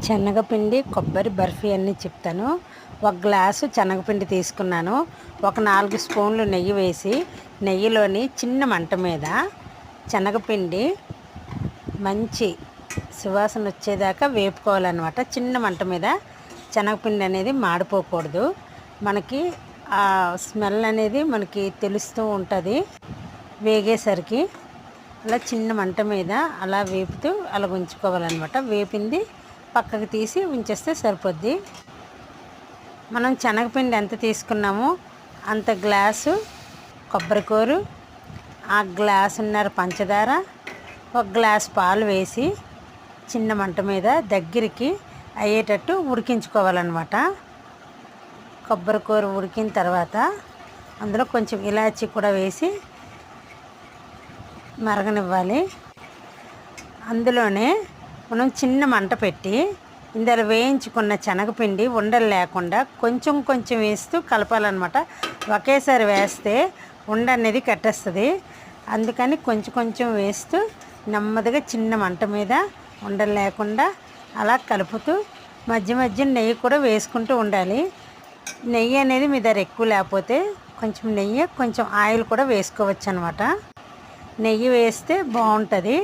శనగపిండి కొబ్బరి బర్ఫీ అన్నీ చెప్తాను. ఒక గ్లాసు శనగపిండి తీసుకున్నాను. ఒక 4 స్పూన్లు నెయ్యి వేసి నెయ్యిలోని చిన్న మంట మీద శనగపిండి మంచి సువాసన వచ్చేదాకా వేపుకోవాలన్నమాట. చిన్న మంట మీద శనగపిండి అనేది మాడిపోకూడదు. మనకి ఆ స్మెల్ అనేది మనకి తెలుస్తూ ఉంటుంది. వేగేసరికి అలా చిన్న మంట మీద అలా వేపుతూ అలా ఉంచుకోవాలన్నమాట. వేపింది పక్కకు తీసి ఉంచేస్తే సరిపోద్ది. మనం శనగపిండి ఎంత తీసుకున్నామో అంత గ్లాసు కొబ్బరికూరు, ఆ గ్లాసున్నర పంచదార, ఒక గ్లాస్ పాలు వేసి చిన్న మంట మీద దగ్గరికి అయ్యేటట్టు ఉడికించుకోవాలన్నమాట. కొబ్బరికూర ఉడికిన తర్వాత అందులో కొంచెం ఇలాచీ కూడా వేసి మరగనివ్వాలి. అందులోనే మనం చిన్న మంట పెట్టి ఇందులో వేయించుకున్న శనగపిండి ఉండలు లేకుండా కొంచెం కొంచెం వేస్తూ కలపాలన్నమాట. ఒకేసారి వేస్తే ఉండ అనేది కట్టేస్తుంది. అందుకని కొంచెం కొంచెం వేస్తూ నెమ్మదిగా చిన్న మంట మీద ఉండలు లేకుండా అలా కలుపుతూ మధ్య మధ్య నెయ్యి కూడా వేసుకుంటూ ఉండాలి. నెయ్యి అనేది మీ దగ్గర ఎక్కువ లేకపోతే కొంచెం నెయ్యి, కొంచెం ఆయిల్ కూడా వేసుకోవచ్చు అనమాట. నెయ్యి వేస్తే బాగుంటుంది.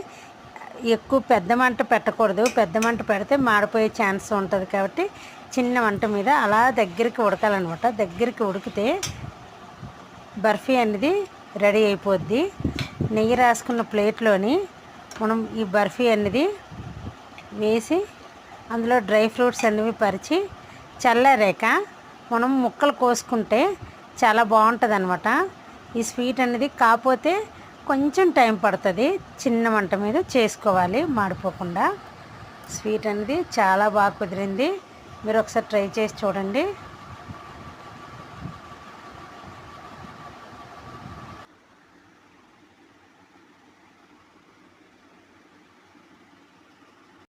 ఎక్కువ పెద్ద మంట పెట్టకూడదు. పెద్ద మంట పెడితే మాడిపోయే ఛాన్స్ ఉంటుంది. కాబట్టి చిన్న మంట మీద అలా దగ్గరికి ఉడకాలన్నమాట. దగ్గరికి ఉడికితే బర్ఫీ అనేది రెడీ అయిపోద్ది. నెయ్యి రాసుకున్న ప్లేట్లోని మనం ఈ బర్ఫీ అనేది వేసి అందులో డ్రై ఫ్రూట్స్ అనేవి పరిచి చల్లారాక మనం ముక్కలు కోసుకుంటే చాలా బాగుంటుంది అనమాట. ఈ స్వీట్ అనేది కాకపోతే కొంచెం టైం పడుతుంది. చిన్న మంట మీద చేసుకోవాలి మాడిపోకుండా. స్వీట్ అనేది చాలా బాగా కుదిరింది. మీరు ఒకసారి ట్రై చేసి చూడండి.